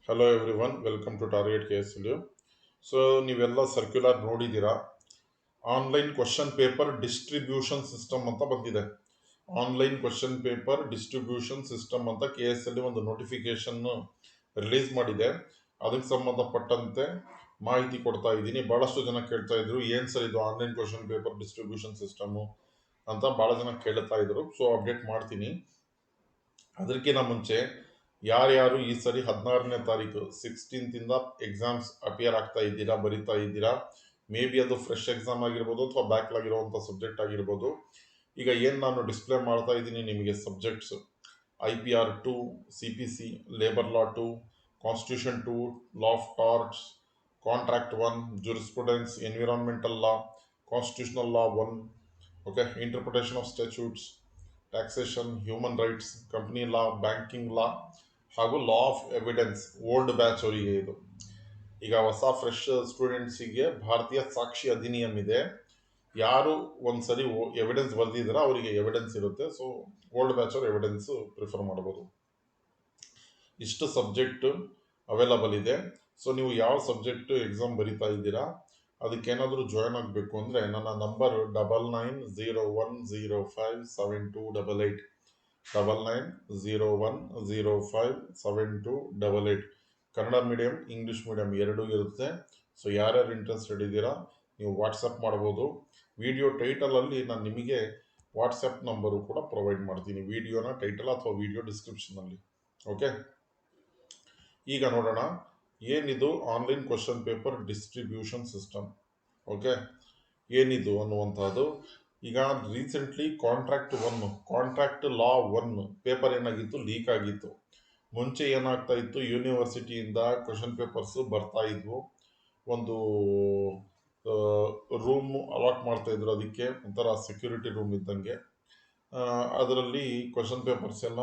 Hello everyone, welcome to target KSLU. So ನೀವೆಲ್ಲ circular ನೋಡಿದ್ದೀರಾ. Online question paper distribution system ಅಂತ ಬಂದಿದೆ. Online question paper distribution system ಅಂತ KSLU ಒಂದು notification release ಮಾಡಿದೆ. ಅದಕ್ಕೆ ಸಂಬಂಧಪಟ್ಟಂತೆ ಮಾಹಿತಿ ಕೊಡ್ತಾ ಇದ್ದೀನಿ. ಭಾಳಷ್ಟು ಜನ ಕೇಳ್ತಾ ಇದ್ರು, ಏನು ಸರ್ ಇದು online question paper distribution system ಅಂತ ಭಾಳ ಜನ ಕೇಳ್ತಾ ಇದ್ರು. ಸೊ ಅಪ್ಡೇಟ್ ಮಾಡ್ತೀನಿ. ಅದಕ್ಕಿಂತ ಮುಂಚೆ ಯಾರ್ಯಾರು ಈ ಸರಿ 16ನೇ ತಾರೀಕು 16th ಎಕ್ಸಾಮ್ಸ್ ಅಪಿಯರ್ ಆಗ್ತಾ ಇದ್ದೀರಾ, ಬರಿತಾ ಇದ್ದೀರಾ, ಮೇ ಬಿ ಅದು ಫ್ರೆಶ್ ಎಕ್ಸಾಮ್ ಆಗಿರ್ಬೋದು ಅಥವಾ ಬ್ಯಾಕ್ಲಾಗ್ ಇರುವಂಥ ಸಬ್ಜೆಕ್ಟ್ ಆಗಿರ್ಬೋದು. ಈಗ ಏನು ನಾನು ಡಿಸ್ಪ್ಲೇ ಮಾಡ್ತಾ ಇದ್ದೀನಿ ನಿಮಗೆ subjects: IPR 2, CPC, labour law 2, constitution 2, law of torts, contract 1, jurisprudence, environmental law, constitutional law 1, okay, interpretation of statutes, taxation, human rights, company law, banking law ಹಾಗೂ law of evidence. Old batch ಅವರಿಗೆ ಇದು. ಈಗ ಹೊಸ fresh ಸ್ಟೂಡೆಂಟ್ಸಿಗೆ ಭಾರತೀಯ ಸಾಕ್ಷಿ ಅಧಿನಿಯಂ ಇದೆ. ಯಾರು ಒಂದ್ಸರಿ evidence ಬರ್ದಿದ್ದೀರಾ ಅವರಿಗೆ ಎವಿಡೆನ್ಸ್ ಇರುತ್ತೆ. ಸೊ ಓಲ್ಡ್ ಬ್ಯಾಚ್ ಅವ್ರು ಎವಿಡೆನ್ಸ್ ಪ್ರಿಫರ್ ಮಾಡ್ಬೋದು. ಇಷ್ಟು ಸಬ್ಜೆಕ್ಟ್ ಅವೈಲಬಲ್ ಇದೆ. ಸೊ ನೀವು ಯಾವ ಸಬ್ಜೆಕ್ಟ್ ಎಕ್ಸಾಮ್ ಬರಿತಾ ಇದ್ದೀರಾ, ಅದಕ್ಕೇನಾದರೂ ಜಾಯ್ನ್ ಆಗಬೇಕು ಅಂದರೆ ನನ್ನ number 9901057288 9901057288. Kannada medium, English medium ಎರಡೂ ಇರುತ್ತೆ. ಸೊ ಯಾರ್ಯಾರು ಇಂಟ್ರೆಸ್ಟೆಡ್ ಇದ್ದೀರಾ ನೀವು ವಾಟ್ಸಪ್ ಮಾಡ್ಬೋದು. ವಿಡಿಯೋ ಟೈಟಲಲ್ಲಿ ನಾನು ನಿಮಗೆ ವಾಟ್ಸಪ್ ನಂಬರು ಕೂಡ ಪ್ರೊವೈಡ್ ಮಾಡ್ತೀನಿ, ವಿಡಿಯೋನ ಟೈಟಲ್ ಅಥವಾ ವಿಡಿಯೋ ಡಿಸ್ಕ್ರಿಪ್ಷನಲ್ಲಿ. ಓಕೆ, ಈಗ ನೋಡೋಣ ಏನಿದು online question paper distribution system. Okay, ಏನಿದು ಅನ್ನುವಂಥದ್ದು. ಈಗ ರೀಸೆಂಟ್ಲಿ ಕಾಂಟ್ರಾಕ್ಟ್ ಲಾ 1 ಪೇಪರ್ ಏನಾಗಿತ್ತು, ಲೀಕ್ ಆಗಿತ್ತು. ಮುಂಚೆ ಏನಾಗ್ತಾ ಇತ್ತು, ಯೂನಿವರ್ಸಿಟಿಯಿಂದ ಕ್ವಶನ್ ಪೇಪರ್ಸ್ ಬರ್ತಾ ಇದ್ವು. ಒಂದು ರೂಮ್ ಅಲಾಟ್ ಮಾಡ್ತಾ ಇದ್ರು, ಅದಕ್ಕೆ ಒಂಥರ ಸೆಕ್ಯೂರಿಟಿ ರೂಮ್ ಇದ್ದಂಗೆ. ಅದರಲ್ಲಿ ಕ್ವಶನ್ ಪೇಪರ್ಸ್ ಎಲ್ಲ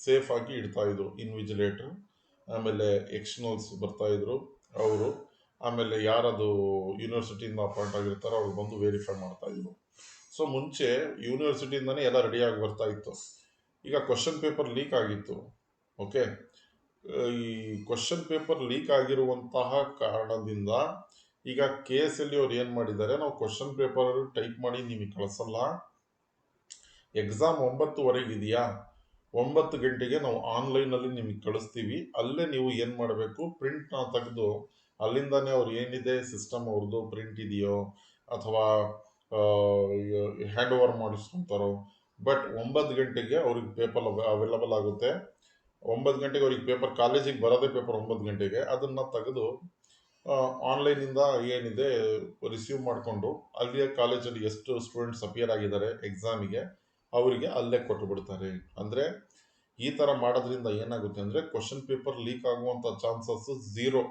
ಸೇಫ್ ಆಗಿ ಇಡ್ತಾ ಇದ್ರು ಇನ್ವಿಜಿಲೇಟರ್. ಆಮೇಲೆ ಎಕ್ಸ್ಟರ್ನಲ್ಸ್ ಬರ್ತಾ ಇದ್ರು ಅವರು. ಆಮೇಲೆ ಯಾರದು ಯೂನಿವರ್ಸಿಟಿಯಿಂದ ಅಪಾಯಿಂಟ್ ಆಗಿರ್ತಾರೋ ಅವ್ರು ಬಂದು ವೆರಿಫೈ ಮಾಡ್ತಾ ಇದ್ರು. ಸೊ ಮುಂಚೆ ಯೂನಿವರ್ಸಿಟಿಯಿಂದನೇ ಎಲ್ಲ ರೆಡಿಯಾಗಿ ಬರ್ತಾ ಇತ್ತು. ಈಗ ಕ್ವಶನ್ ಪೇಪರ್ ಲೀಕ್ ಆಗಿತ್ತು. ಓಕೆ, ಈ ಕ್ವಶನ್ ಪೇಪರ್ ಲೀಕ್ ಆಗಿರುವಂತಹ ಕಾರಣದಿಂದ ಈಗ KSLU ಅವ್ರು ಏನು ಮಾಡಿದ್ದಾರೆ, ನಾವು ಕ್ವಶನ್ ಪೇಪರ್ ಟೈಪ್ ಮಾಡಿ ನಿಮಗೆ ಕಳಿಸಲ್ಲ. ಎಕ್ಸಾಮ್ 9:30 ಇದೆಯಾ, 9 ಗಂಟೆಗೆ ನಾವು ಆನ್ಲೈನಲ್ಲಿ ನಿಮಗೆ ಕಳಿಸ್ತೀವಿ. ಅಲ್ಲೇ ನೀವು ಏನು ಮಾಡಬೇಕು, ಪ್ರಿಂಟ್ನ ತೆಗೆದು ಅಲ್ಲಿಂದಾನೇ ಅವ್ರು ಏನಿದೆ ಸಿಸ್ಟಮ್ ಅವ್ರದ್ದು ಪ್ರಿಂಟ್ ಇದೆಯೋ ಅಥವಾ ಹ್ಯಾಂಡ್ ಓವರ್ ಮಾಡಿಸ್ಕೊಂತಾರೋ. ಬಟ್ 9 ಗಂಟೆಗೆ ಅವ್ರಿಗೆ ಪೇಪರ್ ಅವೈಲಬಲ್ ಆಗುತ್ತೆ. 9 ಗಂಟೆಗೆ ಅವ್ರಿಗೆ ಪೇಪರ್, ಕಾಲೇಜಿಗೆ ಬರೋದೇ ಪೇಪರ್ 9 ಗಂಟೆಗೆ. ಅದನ್ನು ತೆಗೆದು ಆನ್ಲೈನಿಂದ ಏನಿದೆ ರಿಸೀವ್ ಮಾಡಿಕೊಂಡು ಅಲ್ಲಿಯೇ ಕಾಲೇಜಲ್ಲಿ ಎಷ್ಟು ಸ್ಟೂಡೆಂಟ್ಸ್ ಅಪಿಯರ್ ಆಗಿದ್ದಾರೆ ಎಕ್ಸಾಮಿಗೆ ಅವರಿಗೆ ಅಲ್ಲೇ ಕೊಟ್ಟು ಬಿಡ್ತಾರೆ. ಅಂದರೆ ಈ ಥರ ಮಾಡೋದ್ರಿಂದ ಏನಾಗುತ್ತೆ ಅಂದರೆ ಕ್ವಶನ್ ಪೇಪರ್ ಲೀಕ್ ಆಗುವಂಥ ಚಾನ್ಸಸ್ ಝೀರೋ.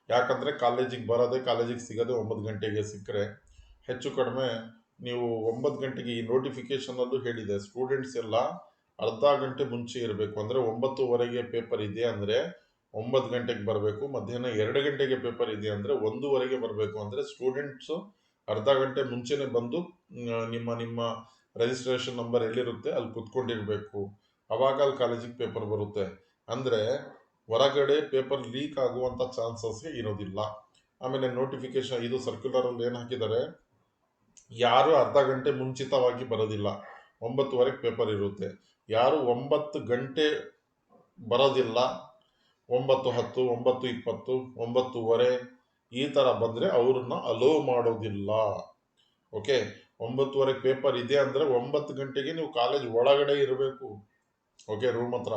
ಯಾಕಂದರೆ ಕಾಲೇಜಿಗೆ ಸಿಗೋದೇ 9 ಗಂಟೆಗೆ. ಸಿಕ್ಕರೆ ಹೆಚ್ಚು ಕಡಿಮೆ ನೀವು 9 ಗಂಟೆಗೆ, ಈ ನೋಟಿಫಿಕೇಶನಲ್ಲೂ ಹೇಳಿದೆ, ಸ್ಟೂಡೆಂಟ್ಸ್ ಎಲ್ಲ ಅರ್ಧ ಗಂಟೆ ಮುಂಚೆ ಇರಬೇಕು. ಅಂದರೆ 9:30ಗೆ ಪೇಪರ್ ಇದೆ ಅಂದರೆ 9 ಗಂಟೆಗೆ ಬರಬೇಕು. ಮಧ್ಯಾಹ್ನ 2 ಗಂಟೆಗೆ ಪೇಪರ್ ಇದೆ ಅಂದರೆ 1:30ಗೆ ಬರಬೇಕು. ಅಂದರೆ ಸ್ಟೂಡೆಂಟ್ಸು ಅರ್ಧ ಗಂಟೆ ಮುಂಚೆನೆ ಬಂದು ನಿಮ್ಮ ರಿಜಿಸ್ಟ್ರೇಷನ್ ನಂಬರ್ ಎಲ್ಲಿರುತ್ತೆ ಅಲ್ಲಿ ಕುತ್ಕೊಂಡಿರಬೇಕು. ಅವಾಗ ಅಲ್ಲಿ ಕಾಲೇಜಿಗೆ ಪೇಪರ್ ಬರುತ್ತೆ. ಅಂದರೆ ಹೊರಗಡೆ ಪೇಪರ್ ಲೀಕ್ ಆಗುವಂಥ ಚಾನ್ಸಸ್ಸೇ ಇರೋದಿಲ್ಲ. ಆಮೇಲೆ ನೋಟಿಫಿಕೇಶನ್ ಇದು ಸರ್ಕ್ಯುಲರಲ್ಲಿ ಏನು ಹಾಕಿದ್ದಾರೆ, ಯಾರು ಅರ್ಧ ಗಂಟೆ ಮುಂಚಿತವಾಗಿ ಬರೋದಿಲ್ಲ. 9:30ಗೆ ಪೇಪರ್ ಇರುತ್ತೆ. ಯಾರು 9 ಗಂಟೆ ಬರೋದಿಲ್ಲ, 9:10, 9:20, 9:30 ಈ ಥರ ಬಂದರೆ ಅವ್ರನ್ನ ಅಲೋ ಮಾಡೋದಿಲ್ಲ. ಓಕೆ, 9:30ಗೆ ಪೇಪರ್ ಇದೆ ಅಂದರೆ 9 ಗಂಟೆಗೆ ನೀವು ಕಾಲೇಜ್ ಒಳಗಡೆ ಇರಬೇಕು. ಓಕೆ, ರೂಮ್ ಹತ್ರ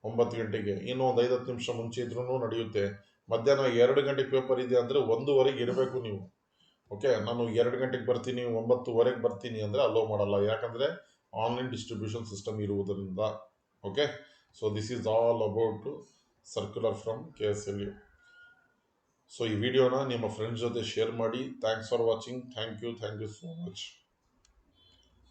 9 ಗಂಟೆಗೆ. ಇನ್ನೂ ಒಂದು 5-10 ನಿಮಿಷ ಮುಂಚೆ ಇದ್ರೂ ನಡೆಯುತ್ತೆ. ಮಧ್ಯಾಹ್ನ 2 ಗಂಟೆಗೆ ಪೇಪರ್ ಇದೆ ಅಂದರೆ 1:00ಗೆ ಇರಬೇಕು ನೀವು. ಓಕೆ, ನಾನು 2 ಗಂಟೆಗೆ ಬರ್ತೀನಿ, 9:30ಗೆ ಬರ್ತೀನಿ ಅಂದರೆ ಅಲೋ ಮಾಡಲ್ಲ. ಯಾಕಂದರೆ ಆನ್ಲೈನ್ ಡಿಸ್ಟ್ರಿಬ್ಯೂಷನ್ ಸಿಸ್ಟಮ್ ಇರುವುದರಿಂದ. Okay, so this is all about circular from KSLU. So ಈ ವಿಡಿಯೋನ ನಿಮ್ಮ ಫ್ರೆಂಡ್ಸ್ ಜೊತೆ ಶೇರ್ ಮಾಡಿ. Thanks for watching. Thank you so much.